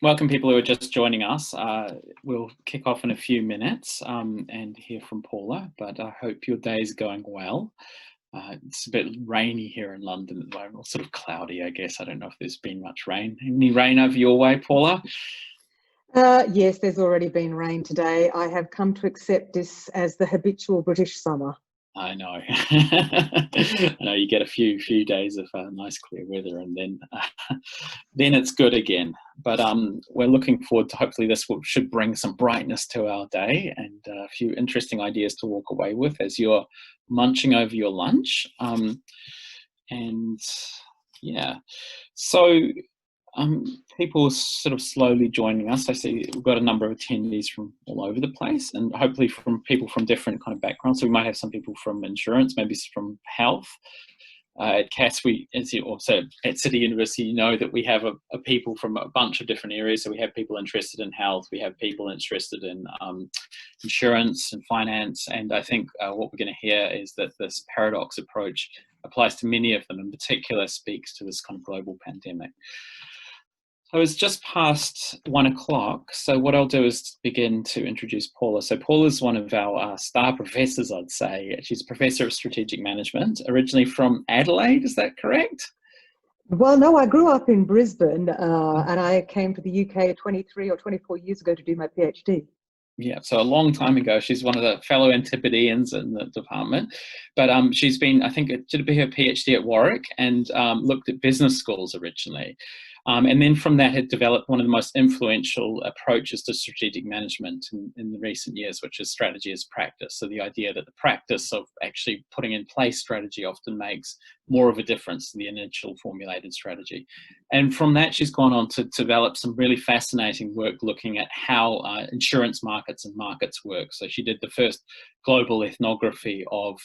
Welcome people who are just joining us. We'll kick off in a few minutes and hear from Paula, but I hope your day is going well. It's a bit rainy here in London at the moment, or sort of cloudy, I guess. I don't know if there's been much rain. Any rain over your way, Paula? Yes, there's already been rain today. I have come to accept this as the habitual British summer. I know. I know you get a few days of nice clear weather, and then it's good again. But we're looking forward to, hopefully this should bring some brightness to our day and a few interesting ideas to walk away with as you're munching over your lunch. And yeah, so people are sort of slowly joining us. I see we've got a number of attendees from all over the place, and hopefully from people from different kind of backgrounds. So we might have some people from insurance, maybe from health. At CAS, also at City University, you know that we have a people from a bunch of different areas. So we have people interested in health, we have people interested in insurance and finance, and I think what we're going to hear is that this paradox approach applies to many of them, in particular speaks to this kind of global pandemic. So it's just past 1 o'clock. So what I'll do is begin to introduce Paula. So Paula's one of our star professors, I'd say. She's a professor of strategic management, originally from Adelaide, is that correct? Well, no, I grew up in Brisbane and I came to the UK 23 or 24 years ago to do my PhD. Yeah, so a long time ago. She's one of the fellow Antipodeans in the department, but she's been, I think, did her PhD at Warwick and looked at business schools originally. And then from that had developed one of the most influential approaches to strategic management in the recent years, which is strategy as practice. So the idea that the practice of actually putting in place strategy often makes more of a difference than the initial formulated strategy. And from that, she's gone on to develop some really fascinating work looking at how insurance markets and markets work. So she did the first global ethnography of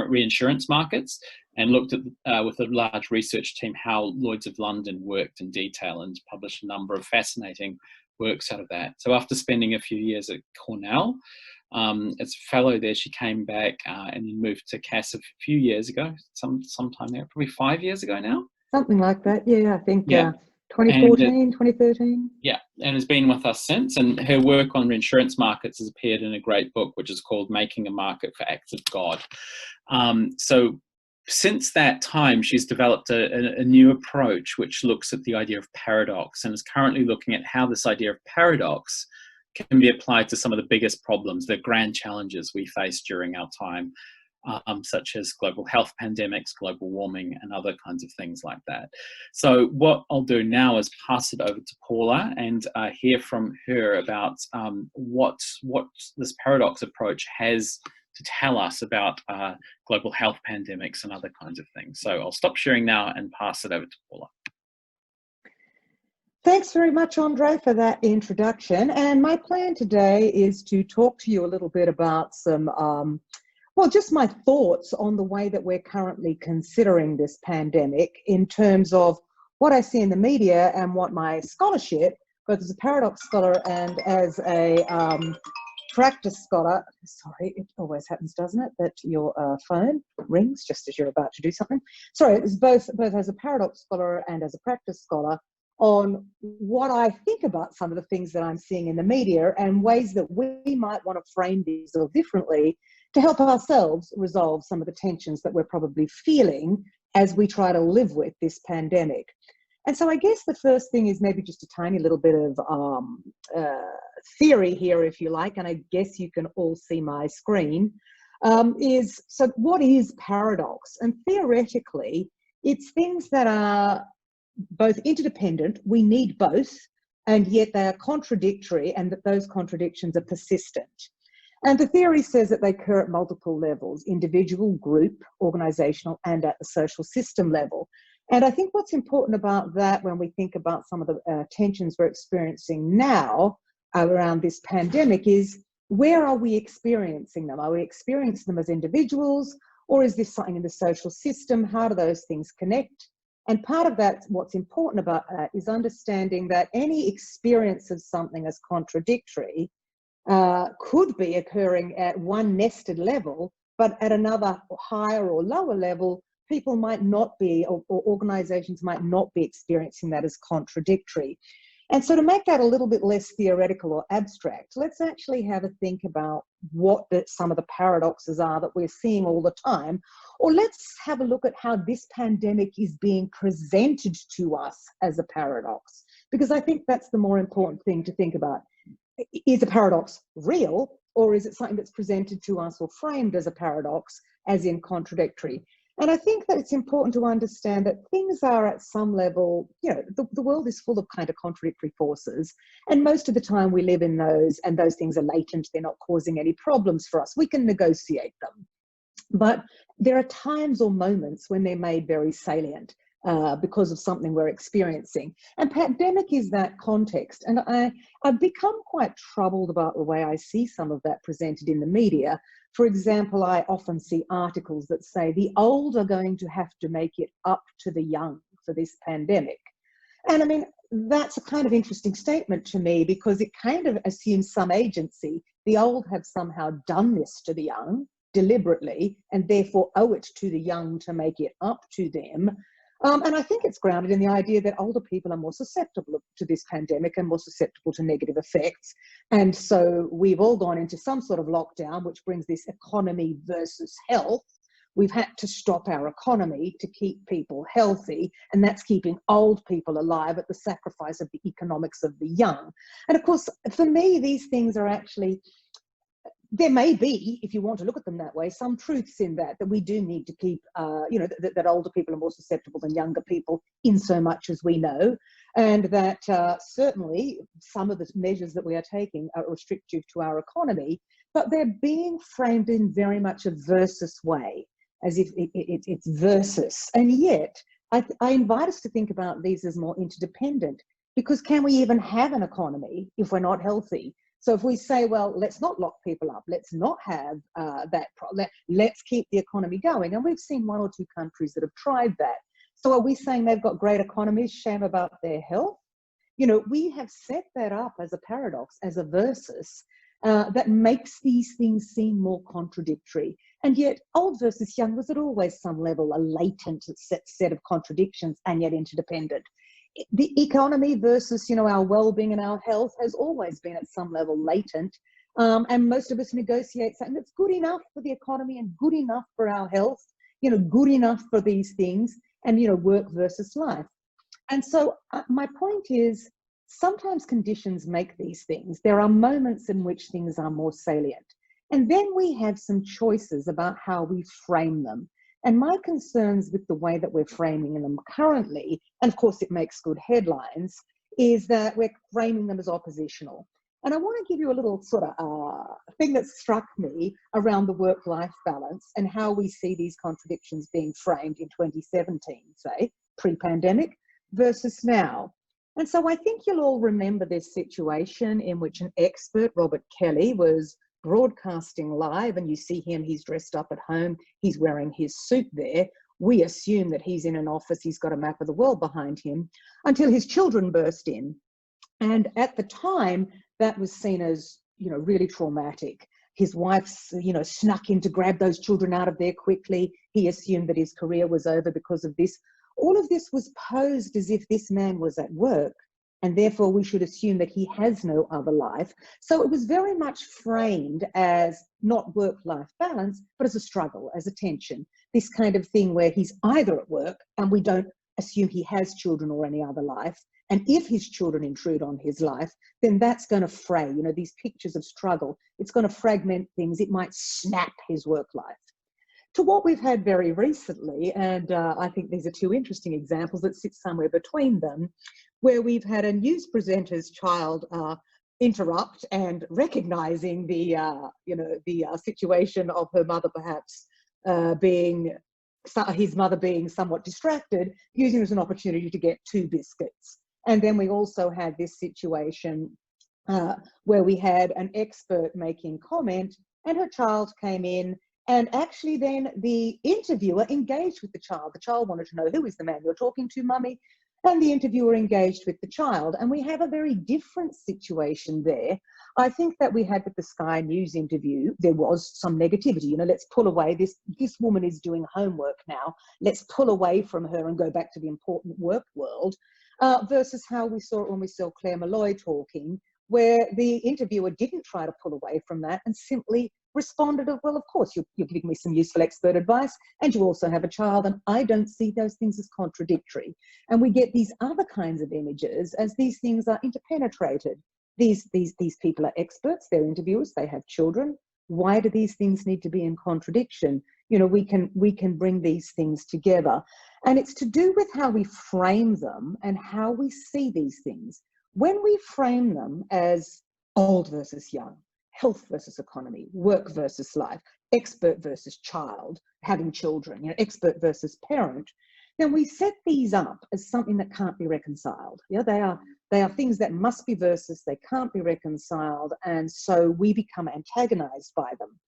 reinsurance markets and looked at, with a large research team, how Lloyd's of London worked in detail and published a number of fascinating works out of that. So after spending a few years at Cornell, as a fellow there, she came back and then moved to CAS a few years ago, sometime there, probably 5 years ago now. Something like that, yeah, I think 2014, 2013. Yeah, and has been with us since, and her work on reinsurance markets has appeared in a great book, which is called Making a Market for Acts of God. So since that time, she's developed a new approach which looks at the idea of paradox and is currently looking at how this idea of paradox can be applied to some of the biggest problems, the grand challenges we face during our time, such as global health pandemics, global warming, and other kinds of things like that. So what I'll do now is pass it over to Paula and hear from her about what this paradox approach has to tell us about global health pandemics and other kinds of things. So I'll stop sharing now and pass it over to Paula. Thanks very much, Andre, for that introduction. And my plan today is to talk to you a little bit about some, well, just my thoughts on the way that we're currently considering this pandemic in terms of what I see in the media and what my scholarship, both as a paradox scholar and as a practice scholar, sorry, it always happens, doesn't it, that your phone rings just as you're about to do something. Sorry, it's both as a paradox scholar and as a practice scholar on what I think about some of the things that I'm seeing in the media and ways that we might want to frame these a little differently to help ourselves resolve some of the tensions that we're probably feeling as we try to live with this pandemic. And so I guess the first thing is maybe just a tiny little bit of theory here, if you like, and I guess you can all see my screen, so what is paradox? And theoretically, it's things that are both interdependent, we need both, and yet they are contradictory, and that those contradictions are persistent. And the theory says that they occur at multiple levels: individual, group, organizational, and at the social system level. And I think what's important about that when we think about some of the tensions we're experiencing now around this pandemic is, where are we experiencing them? Are we experiencing them as individuals, or is this something in the social system? How do those things connect? And part of that, what's important about that, is understanding that any experience of something as contradictory could be occurring at one nested level, but at another higher or lower level, people might not be, or organizations might not be experiencing that as contradictory. And so to make that a little bit less theoretical or abstract, let's actually have a think about what some of the paradoxes are that we're seeing all the time. Or let's have a look at how this pandemic is being presented to us as a paradox, because I think that's the more important thing to think about. Is a paradox real, or is it something that's presented to us or framed as a paradox, as in contradictory? And I think that it's important to understand that things are at some level, the world is full of kind of contradictory forces. And most of the time we live in those, and those things are latent. They're not causing any problems for us. We can negotiate them. But there are times or moments when they're made very salient because of something we're experiencing. And pandemic is that context. And I've become quite troubled about the way I see some of that presented in the media. For example, I often see articles that say the old are going to have to make it up to the young for this pandemic. And I mean, that's a kind of interesting statement to me, because it kind of assumes some agency. The old have somehow done this to the young deliberately, and therefore owe it to the young to make it up to them. And I think it's grounded in the idea that older people are more susceptible to this pandemic and more susceptible to negative effects. And so we've all gone into some sort of lockdown, which brings this economy versus health. We've had to stop our economy to keep people healthy, and that's keeping old people alive at the sacrifice of the economics of the young. And of course, for me, these things are actually, there may be, if you want to look at them that way, some truths in that we do need to keep, that older people are more susceptible than younger people in so much as we know, and that certainly some of the measures that we are taking are restrictive to our economy, but they're being framed in very much a versus way, as if it's versus. And yet, I invite us to think about these as more interdependent, because can we even have an economy if we're not healthy? So if we say, well, let's not lock people up, let's not have that problem, let's keep the economy going. And we've seen one or two countries that have tried that. So are we saying they've got great economies, shame about their health? We have set that up as a paradox, as a versus, that makes these things seem more contradictory. And yet old versus young was at always some level a latent set of contradictions, and yet interdependent. The economy versus, our well-being and our health has always been at some level latent. And most of us negotiate something that's good enough for the economy and good enough for our health, good enough for these things, and, work versus life. And so my point is, sometimes conditions make these things. There are moments in which things are more salient. And then we have some choices about how we frame them. And my concerns with the way that we're framing them currently, and of course it makes good headlines, is that we're framing them as oppositional. And I want to give you a little sort of thing that struck me around the work-life balance and how we see these contradictions being framed in 2017, say, pre-pandemic, versus now. And so I think you'll all remember this situation in which an expert, Robert Kelly, was broadcasting live, and you see him, he's dressed up at home, he's wearing his suit there. We assume that he's in an office, he's got a map of the world behind him, until his children burst in. And at the time, that was seen as, really traumatic. His wife, snuck in to grab those children out of there quickly. He assumed that his career was over because of this. All of this was posed as if this man was at work, and therefore we should assume that he has no other life. So it was very much framed as not work-life balance, but as a struggle, as a tension. This kind of thing where he's either at work and we don't assume he has children or any other life. And if his children intrude on his life, then that's going to fray, these pictures of struggle. It's going to fragment things. It might snap his work life. To what we've had very recently, and I think these are two interesting examples that sit somewhere between them, where we've had a news presenter's child interrupt and recognizing the situation of her mother perhaps his mother being somewhat distracted, using it as an opportunity to get 2 biscuits. And then we also had this situation where we had an expert making comment, and her child came in. And actually then the interviewer engaged with the child. The child wanted to know, who is the man you're talking to, mummy? And the interviewer engaged with the child. And we have a very different situation there. I think that we had with the Sky News interview, there was some negativity. Let's pull away. This woman is doing homework now. Let's pull away from her and go back to the important work world. versus how we saw it when we saw Claire Malloy talking, where the interviewer didn't try to pull away from that and simply responded of, well, of course, you're giving me some useful expert advice, and you also have a child, and I don't see those things as contradictory. And we get these other kinds of images as these things are interpenetrated. These people are experts, they're interviewers, they have children. Why do these things need to be in contradiction? You know, we can bring these things together. And it's to do with how we frame them and how we see these things. When we frame them as old versus young, health versus economy, work versus life, expert versus child, having children, you know, expert versus parent, then we set these up as something that can't be reconciled. Yeah, they are things that must be versus, they can't be reconciled, and so we become antagonized by them.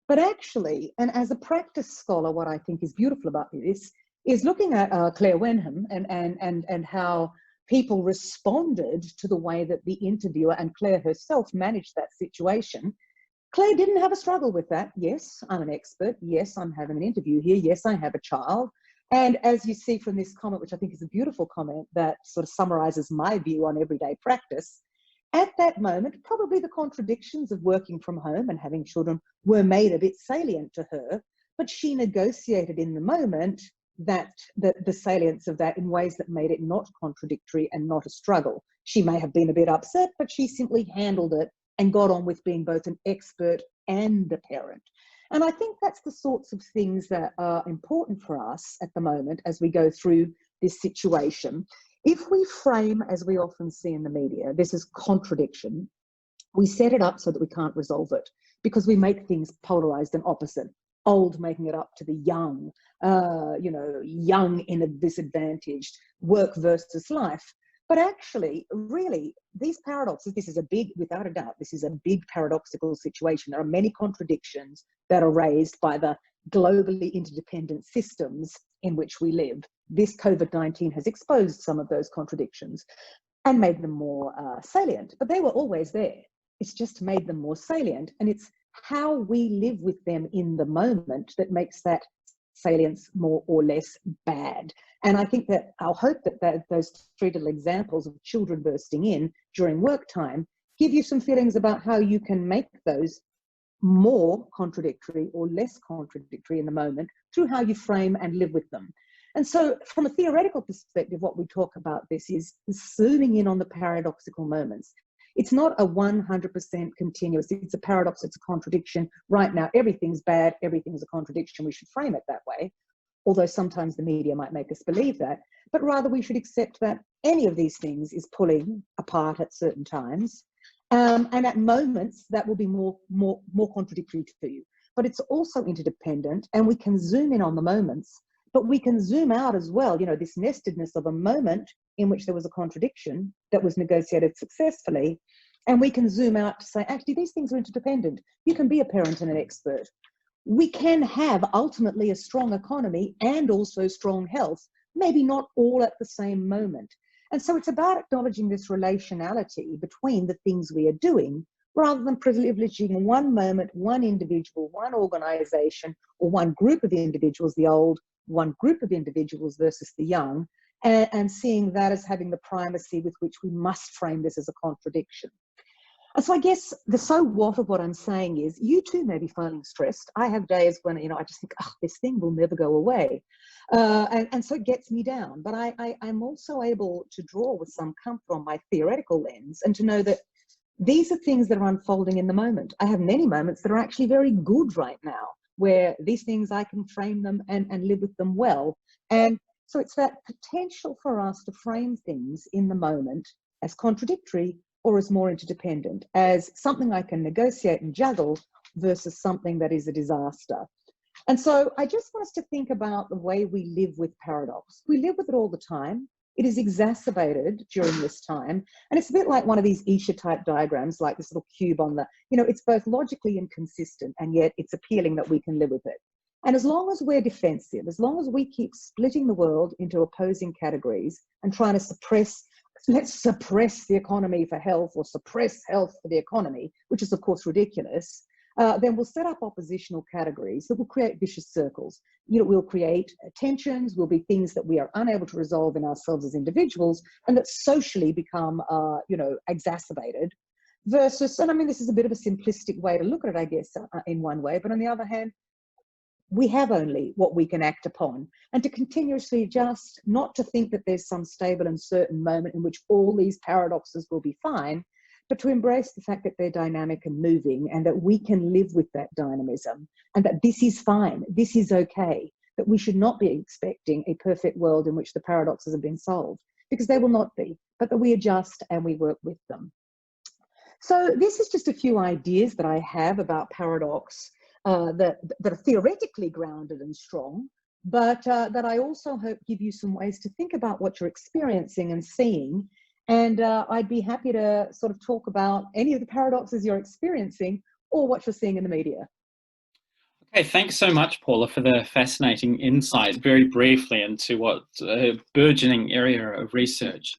But actually, and as a practice scholar, what I think is beautiful about this is looking at Claire Wenham and how people responded to the way that the interviewer and Claire herself managed that situation. Claire didn't have a struggle with that. Yes, I'm an expert. Yes, I'm having an interview here. Yes, I have a child. And as you see from this comment, which I think is a beautiful comment that sort of summarizes my view on everyday practice, at that moment, probably the contradictions of working from home and having children were made a bit salient to her, but she negotiated in the moment that the salience of that in ways that made it not contradictory and not a struggle. She may have been a bit upset, but she simply handled it and got on with being both an expert and a parent. And I think that's the sorts of things that are important for us at the moment as we go through this situation. If we frame, as we often see in the media, this is contradiction, we set it up so that we can't resolve it because we make things polarized and opposite. Old making it up to the young, you know, young in a disadvantaged, work versus life. But actually, really, these paradoxes, this is a big, without a doubt, this is a big paradoxical situation. There are many contradictions that are raised by the globally interdependent systems in which we live. This COVID-19 has exposed some of those contradictions and made them more salient, but they were always there. It's just made them more salient, and it's how we live with them in the moment that makes that salience more or less bad. And I think that I'll hope that those three little examples of children bursting in during work time give you some feelings about how you can make those more contradictory or less contradictory in the moment through how you frame and live with them. And so from a theoretical perspective, what we talk about this is zooming in on the paradoxical moments. It's not a 100% continuous, it's a paradox, it's a contradiction. Right now, everything's bad, everything's a contradiction. We should frame it that way, although sometimes the media might make us believe that, but rather we should accept that any of these things is pulling apart at certain times. And at moments that will be more contradictory to you. But it's also interdependent, and we can zoom in on the moments, but we can zoom out as well. You know, this nestedness of a moment in which there was a contradiction that was negotiated successfully. And we can zoom out to say, actually, these things are interdependent. You can be a parent and an expert. We can have ultimately a strong economy and also strong health, maybe not all at the same moment. And so it's about acknowledging this relationality between the things we are doing, rather than privileging one moment, one individual, one organization, or one group of individuals, the old, one group of individuals versus the young, and seeing that as having the primacy with which we must frame this as a contradiction. And so I guess the so what of what I'm saying is, you too may be feeling stressed. I have days when, you know, I just think, oh, this thing will never go away. And so it gets me down. But I'm also able to draw with some comfort on my theoretical lens and to know that these are things that are unfolding in the moment. I have many moments that are actually very good right now, where these things, I can frame them and live with them well. And so it's that potential for us to frame things in the moment as contradictory or as more interdependent, as something I can negotiate and juggle versus something that is a disaster. And so I just want us to think about the way we live with paradox. We live with it all the time. It is exacerbated during this time. And it's a bit like one of these Isha type diagrams, like this little cube on the, you know, it's both logically inconsistent and yet it's appealing that we can live with it. And as long as we're defensive, as long as we keep splitting the world into opposing categories and trying to suppress, let's suppress the economy for health or suppress health for the economy, which is of course ridiculous, then we'll set up oppositional categories that will create vicious circles. We'll create tensions, will be things that we are unable to resolve in ourselves as individuals and that socially become, exacerbated versus, and I mean, this is a bit of a simplistic way to look at it, I guess, in one way, but on the other hand, we have only what we can act upon, and to continuously adjust, not to think that there's some stable and certain moment in which all these paradoxes will be fine, but to embrace the fact that they're dynamic and moving and that we can live with that dynamism and that this is fine, this is okay, that we should not be expecting a perfect world in which the paradoxes have been solved, because they will not be, but that we adjust and we work with them. So this is just a few ideas that I have about paradox that are theoretically grounded and strong, but that I also hope give you some ways to think about what you're experiencing and seeing. And I'd be happy to sort of talk about any of the paradoxes you're experiencing or what you're seeing in the media. Okay, thanks so much, Paula, for the fascinating insight very briefly into what a burgeoning area of research.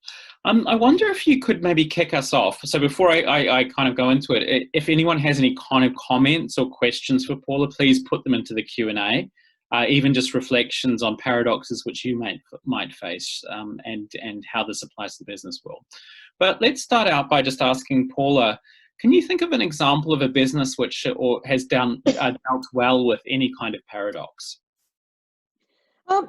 I wonder if you could maybe kick us off. So before I kind of go into it, if anyone has any kind of comments or questions for Paula, please put them into the Q&A, even just reflections on paradoxes which you might face and how this applies to the business world. But let's start out by just asking Paula, can you think of an example of a business which has dealt well with any kind of paradox?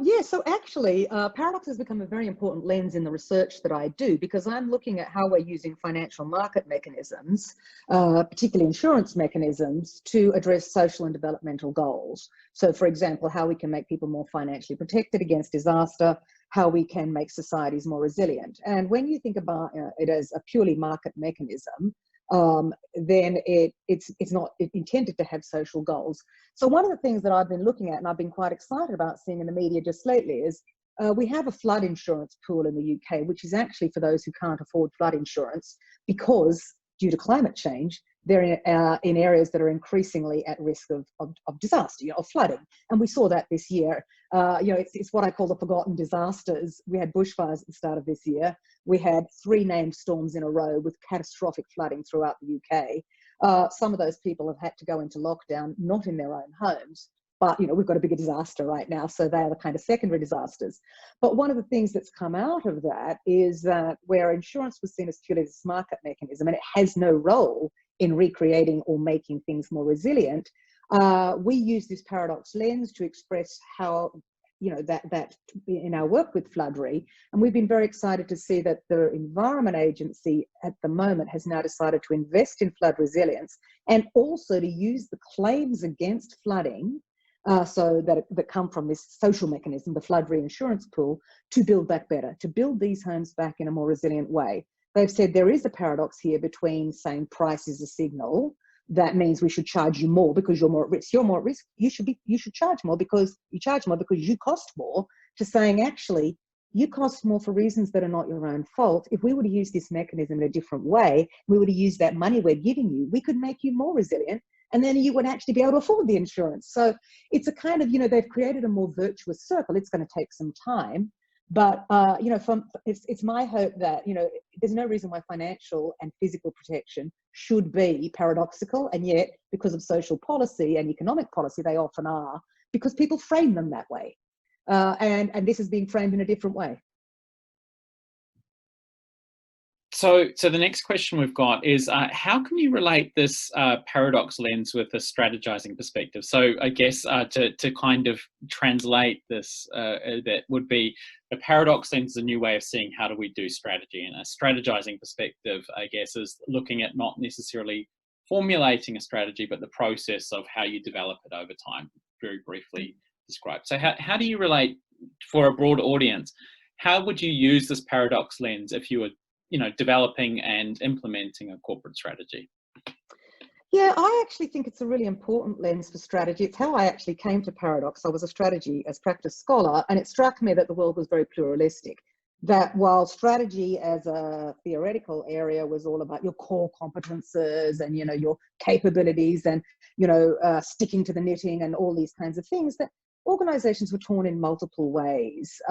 Yeah, so actually, paradox has become a very important lens in the research that I do, because I'm looking at how we're using financial market mechanisms, particularly insurance mechanisms, to address social and developmental goals. So, for example, how we can make people more financially protected against disaster, how we can make societies more resilient. And when you think about it as a purely market mechanism, then it's not intended to have social goals. So one of the things that I've been looking at and I've been quite excited about seeing in the media just lately is we have a flood insurance pool in the UK, which is actually for those who can't afford flood insurance because due to climate change, they're in areas that are increasingly at risk of disaster, of flooding. And we saw that this year. It's what I call the forgotten disasters. We had bushfires at the start of this year. We had 3 named storms in a row with catastrophic flooding throughout the UK. Some of those people have had to go into lockdown, not in their own homes, but we've got a bigger disaster right now, so they are the kind of secondary disasters. But one of the things that's come out of that is that where insurance was seen as purely this market mechanism, and it has no role in recreating or making things more resilient, we use this paradox lens to express how that in our work with Floodry, and we've been very excited to see that the Environment Agency at the moment has now decided to invest in flood resilience and also to use the claims against flooding so that come from this social mechanism, the flood reinsurance pool, to build back better, to build these homes back in a more resilient way. They've said there is a paradox here between saying price is a signal. That means we should charge you more because you're more at risk. You're more at risk. You should charge more because you charge more because you cost more, to saying actually you cost more for reasons that are not your own fault. If we were to use this mechanism in a different way, we were to use that money we're giving you, we could make you more resilient, and then you would actually be able to afford the insurance. So it's a kind of, they've created a more virtuous circle. It's going to take some time. But, it's my hope that, there's no reason why financial and physical protection should be paradoxical. And yet, because of social policy and economic policy, they often are, because people frame them that way. And this is being framed in a different way. So the next question we've got is, how can you relate this paradox lens with a strategizing perspective? So I guess to kind of translate this, that would be a paradox lens is a new way of seeing how do we do strategy, and a strategizing perspective, I guess, is looking at not necessarily formulating a strategy, but the process of how you develop it over time, very briefly described. So how do you relate, for a broad audience, how would you use this paradox lens if you were developing and implementing a corporate strategy? Yeah, I actually think it's a really important lens for strategy. It's how I actually came to paradox. I was a strategy as practice scholar, and it struck me that the world was very pluralistic. That while strategy as a theoretical area was all about your core competences and your capabilities and sticking to the knitting and all these kinds of things, that organizations were torn in multiple ways.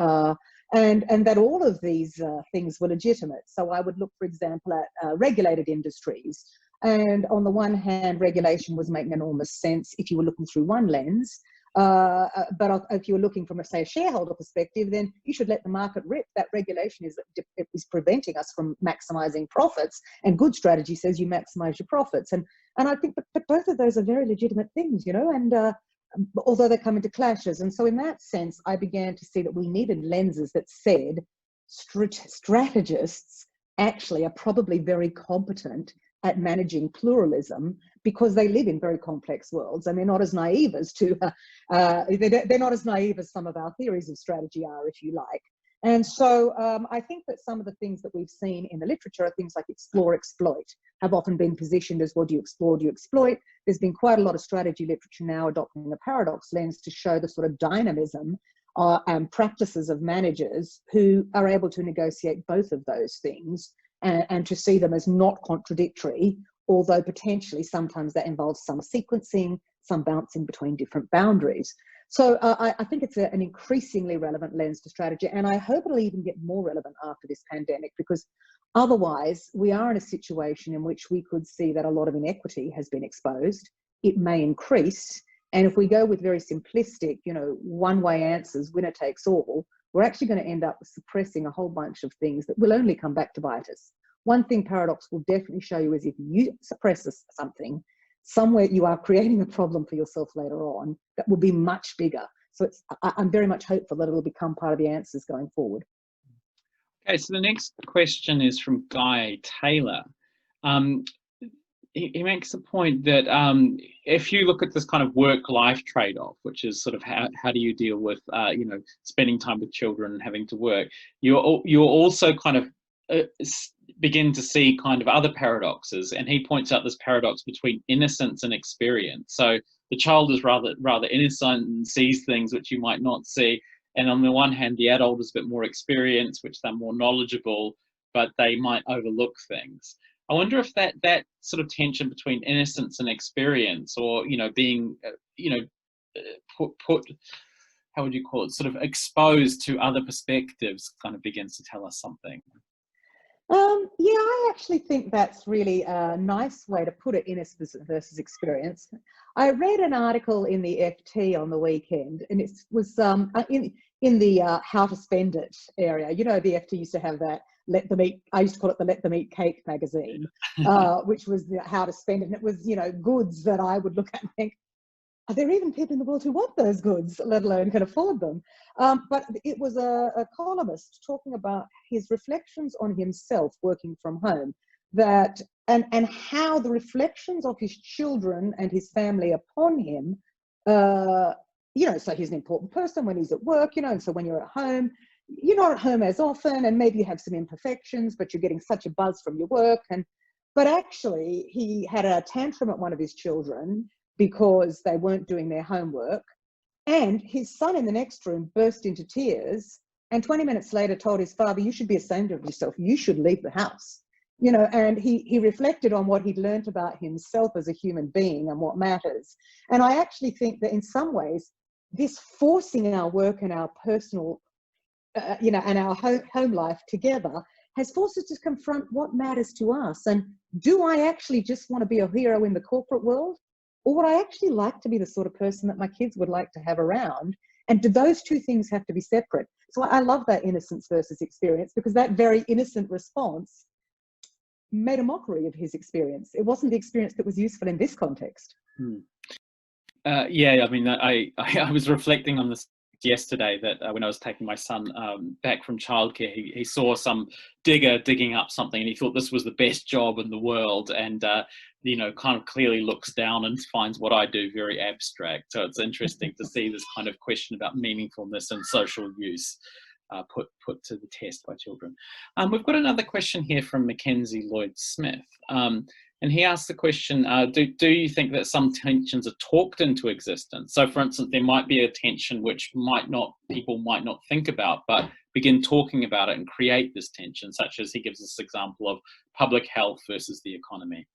And that all of these things were legitimate. So I would look, for example, at regulated industries And on the one hand, regulation was making enormous sense if you were looking through one lens. But if you were looking from, say, a shareholder perspective, then you should let the market rip. That regulation is preventing us from maximising profits, and good strategy says you maximise your profits. And I think that both of those are very legitimate things, you know, and although they come into clashes. And so in that sense, I began to see that we needed lenses that said strategists actually are probably very competent at managing pluralism because they live in very complex worlds, and they're not as naive as they're not as naive as some of our theories of strategy are, if you like. And so I think that some of the things that we've seen in the literature are things like explore, exploit, have often been positioned as, well, do you explore, do you exploit? There's been quite a lot of strategy literature now adopting the paradox lens to show the sort of dynamism and practices of managers who are able to negotiate both of those things, and to see them as not contradictory, although potentially sometimes that involves some sequencing, some bouncing between different boundaries. So I think it's an increasingly relevant lens to strategy, and I hope it'll even get more relevant after this pandemic, because otherwise we are in a situation in which we could see that a lot of inequity has been exposed. It may increase, and if we go with very simplistic, you know, one-way answers, winner takes all, we're actually going to end up suppressing a whole bunch of things that will only come back to bite us. One thing paradox will definitely show you is if you suppress something, somewhere you are creating a problem for yourself later on that will be much bigger. So I'm very much hopeful that it'll become part of the answers going forward. Okay, so the next question is from Guy Taylor. He makes the point that if you look at this kind of work-life trade-off, which is sort of how do you deal with you know, spending time with children and having to work, you're also kind of begin to see kind of other paradoxes, and he points out this paradox between innocence and experience. So the child is rather innocent and sees things which you might not see, and on the one hand, the adult is a bit more experienced, which they're more knowledgeable, but they might overlook things. I wonder if that sort of tension between innocence and experience, or, you know, being, you know, put, how would you call it, sort of exposed to other perspectives, kind of begins to tell us something. Yeah, I actually think that's really a nice way to put it, innocence versus experience. I read an article in the FT on the weekend, and it was in the how to spend it area. You know, the FT used to have that Let Them Eat, I used to call it the Let Them Eat Cake magazine, which was the how to spend it. And it was, you know, goods that I would look at and think, are there even people in the world who want those goods, let alone can afford them? But it was a columnist talking about his reflections on himself working from home, that and how the reflections of his children and his family upon him, you know, so he's an important person when he's at work, you know, and so when you're at home, you're not at home as often, and maybe you have some imperfections, but you're getting such a buzz from your work. But actually, he had a tantrum at one of his children because they weren't doing their homework, and his son in the next room burst into tears, and 20 minutes later told his father, you should be ashamed of yourself, you should leave the house. You know, and he reflected on what he'd learned about himself as a human being and what matters. And I actually think that in some ways, this forcing our work and our personal, you know, and our home life together has forced us to confront what matters to us. And do I actually just want to be a hero in the corporate world? Or would I actually like to be the sort of person that my kids would like to have around? And do those two things have to be separate? So I love that innocence versus experience, because that very innocent response made a mockery of his experience. It wasn't the experience that was useful in this context. Yeah, I mean, I was reflecting on this yesterday, that when I was taking my son back from childcare, he saw some digger digging up something, and he thought this was the best job in the world, and you know, kind of clearly looks down and finds what I do very abstract. So it's interesting to see this kind of question about meaningfulness and social use put to the test by children. We've got another question here from Mackenzie Lloyd Smith. And he asked the question, do you think that some tensions are talked into existence? So for instance, there might be a tension which people might not think about, but begin talking about it and create this tension, such as he gives this example of public health versus the economy.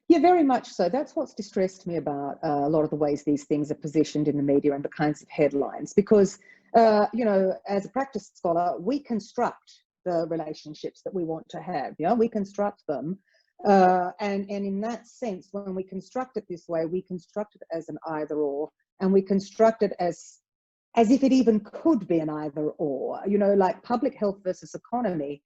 Yeah, very much so. That's what's distressed me about a lot of the ways these things are positioned in the media and the kinds of headlines, because, you know, as a practice scholar, we construct the relationships that we want to have. You know, we construct them And in that sense, when we construct it this way, we construct it as an either or, and we construct it as if it even could be an either or, you know, like public health versus economy.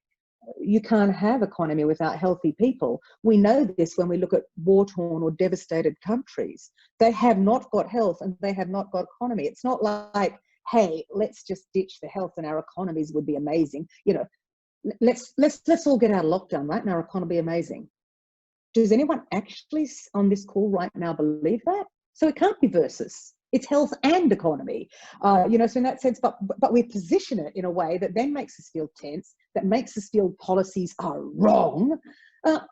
You can't have economy without healthy people. We know this when we look at war-torn or devastated countries. They have not got health and they have not got economy. It's not like, hey, let's just ditch the health and our economies would be amazing. You know, let's all get out of lockdown, right? And our economy amazing. Does anyone actually on this call right now believe that? So it can't be versus. It's health and economy, you know, so in that sense, but we position it in a way that then makes us feel tense, that makes us feel policies are wrong.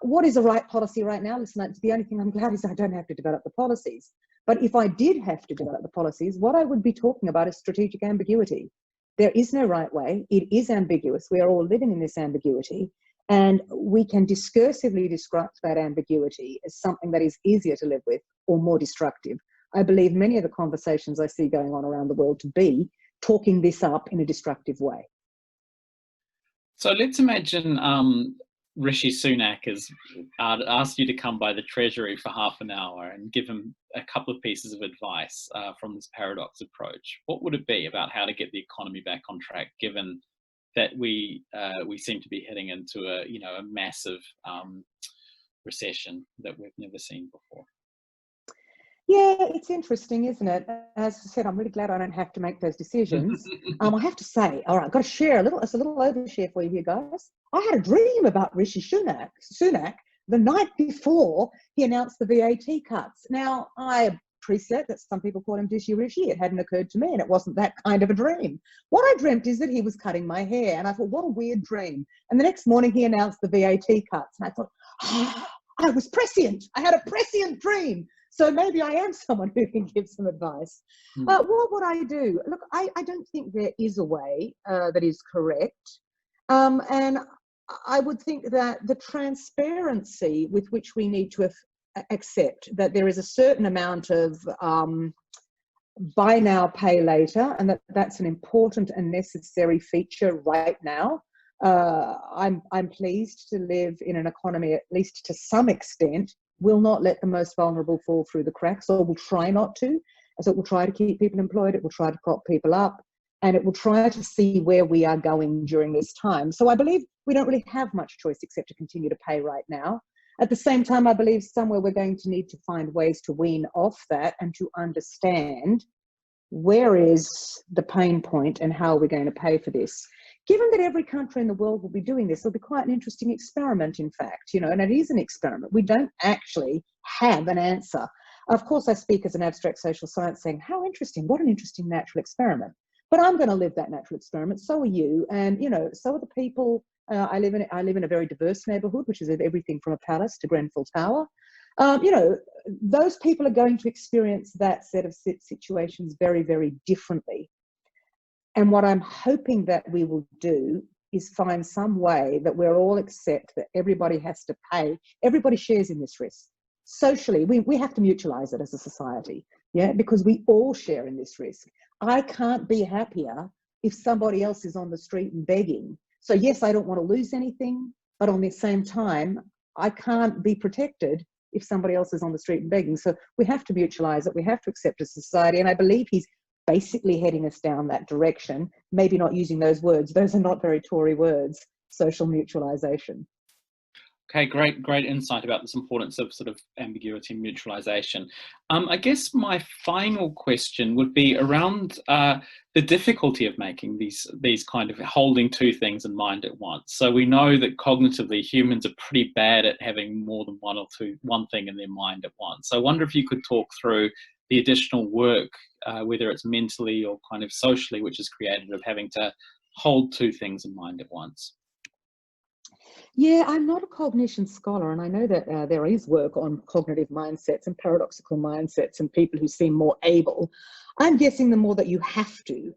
What is a right policy right now? Listen, the only thing I'm glad is I don't have to develop the policies. But if I did have to develop the policies, what I would be talking about is strategic ambiguity. There is no right way. It is ambiguous. We are all living in this ambiguity. And we can discursively describe that ambiguity as something that is easier to live with or more destructive. I believe many of the conversations I see going on around the world to be talking this up in a destructive way. So let's imagine Rishi Sunak has asked you to come by the Treasury for half an hour and give him a couple of pieces of advice from this paradox approach. What would it be about how to get the economy back on track, given that we seem to be heading into a massive recession that we've never seen before? Yeah, it's interesting, isn't it? As I said, I'm really glad I don't have to make those decisions. I have to say, all right, I've got to share it's a little overshare for you here, guys. I had a dream about Rishi Sunak the night before he announced the VAT cuts. Now, I appreciate that some people call him Dishy Rishi. It hadn't occurred to me, and it wasn't that kind of a dream. What I dreamt is that he was cutting my hair, and I thought, what a weird dream. And the next morning he announced the VAT cuts, and I thought, I was prescient. I had a prescient dream. So maybe I am someone who can give some advice. What would I do? Look, I don't think there is a way that is correct. And I would think that the transparency with which we need to accept that there is a certain amount of buy now, pay later, and that's an important and necessary feature right now. I'm pleased to live in an economy, at least to some extent, will not let the most vulnerable fall through the cracks, or will try not to. So it will try to keep people employed, it will try to prop people up, and it will try to see where we are going during this time. So I believe we don't really have much choice except to continue to pay right now. At the same time, I believe somewhere we're going to need to find ways to wean off that and to understand where is the pain point and how are we going to pay for this. Given that every country in the world will be doing this, it'll be quite an interesting experiment, in fact, you know, and it is an experiment. We don't actually have an answer. Of course, I speak as an abstract social science saying, how interesting, what an interesting natural experiment. But I'm going to live that natural experiment. So are you. And, you know, so are the people. I live in a very diverse neighborhood, which is everything from a palace to Grenfell Tower. You know, those people are going to experience that set of situations very, very differently. And what I'm hoping that we will do is find some way that we'll all accept that everybody has to pay, everybody shares in this risk. Socially, we have to mutualize it as a society, yeah, because we all share in this risk. I can't be happier if somebody else is on the street and begging. So yes, I don't want to lose anything, but on the same time, I can't be protected if somebody else is on the street and begging. So we have to mutualize it. We have to accept a society. And I believe he's basically heading us down that direction, maybe not using those words. Those are not very Tory words, social mutualization. Okay, great insight about this importance of sort of ambiguity and mutualization. I guess my final question would be around the difficulty of making these kind of holding two things in mind at once. So we know that cognitively humans are pretty bad at having more than one thing in their mind at once. So I wonder if you could talk through the additional work, whether it's mentally or kind of socially, which is created of having to hold two things in mind at once. Yeah, I'm not a cognition scholar, and I know that there is work on cognitive mindsets and paradoxical mindsets and people who seem more able. I'm guessing the more that you have to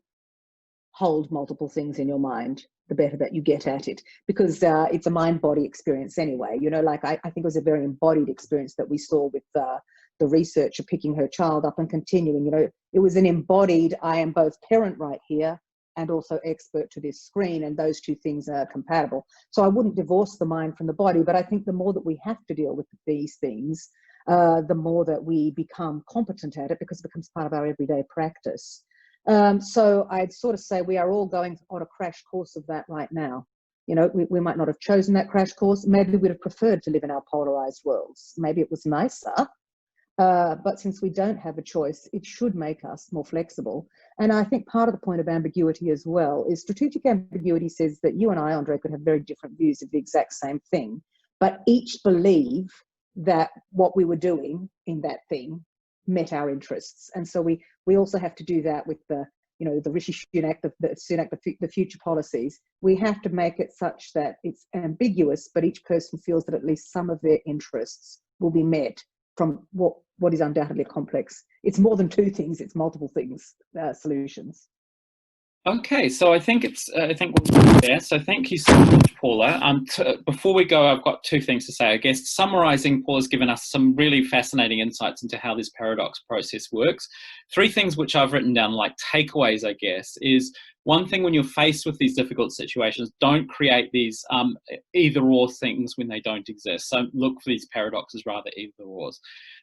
hold multiple things in your mind, the better that you get at it, because it's a mind-body experience anyway. You know, like I think it was a very embodied experience that we saw with the researcher picking her child up and continuing. You know, it was an embodied, I am both parent right here and also expert to this screen, and those two things are compatible. So I wouldn't divorce the mind from the body, but I think the more that we have to deal with these things, the more that we become competent at it, because it becomes part of our everyday practice. So I'd sort of say we are all going on a crash course of that right now. You know, we might not have chosen that crash course. Maybe we'd have preferred to live in our polarized worlds. Maybe it was nicer. But since we don't have a choice, it should make us more flexible. And I think part of the point of ambiguity as well is strategic ambiguity says that you and I, Andre, could have very different views of the exact same thing, but each believe that what we were doing in that thing met our interests. And so we also have to do that with the, you know, the Rishi Sunak, the future policies. We have to make it such that it's ambiguous, but each person feels that at least some of their interests will be met from what is undoubtedly complex. It's more than two things, it's multiple things, solutions. Okay, so I think we'll do there. So thank you so much, Paula. Before we go, I've got two things to say. I guess summarizing, Paula's given us some really fascinating insights into how this paradox process works. Three things which I've written down, like takeaways, I guess, is one thing: when you're faced with these difficult situations, don't create these either-or things when they don't exist. So look for these paradoxes rather either-ors.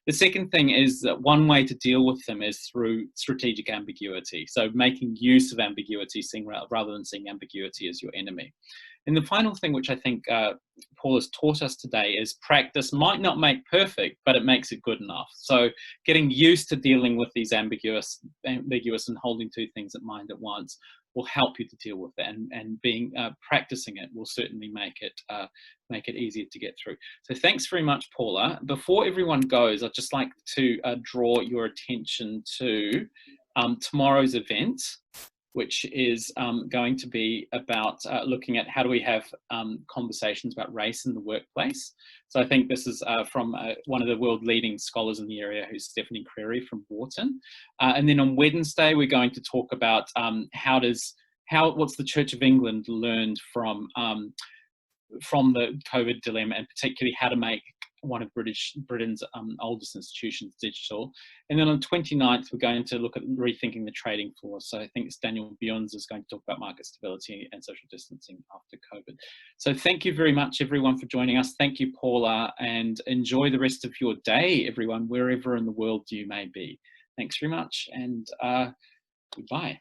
The second thing is that one way to deal with them is through strategic ambiguity. So making use of ambiguity rather than seeing ambiguity as your enemy. And the final thing, which I think Paul has taught us today, is practice might not make perfect, but it makes it good enough. So getting used to dealing with these ambiguous and holding two things in mind at once will help you to deal with that, and being practicing it will certainly make it easier to get through. So thanks very much, Paula. Before everyone goes, I'd just like to draw your attention to tomorrow's event, which is going to be about looking at how do we have conversations about race in the workplace. So I think this is from one of the world leading scholars in the area, who's Stephanie Creary from Wharton. And then on Wednesday, we're going to talk about what's the Church of England learned from the COVID dilemma, and particularly how to make one of Britain's oldest institutions digital. And then on 29th, we're going to look at rethinking the trading floor. So I think it's Daniel Bjorns is going to talk about market stability and social distancing after COVID. So thank you very much, everyone, for joining us. Thank you, Paula, and enjoy the rest of your day, everyone, wherever in the world you may be. Thanks very much, and goodbye.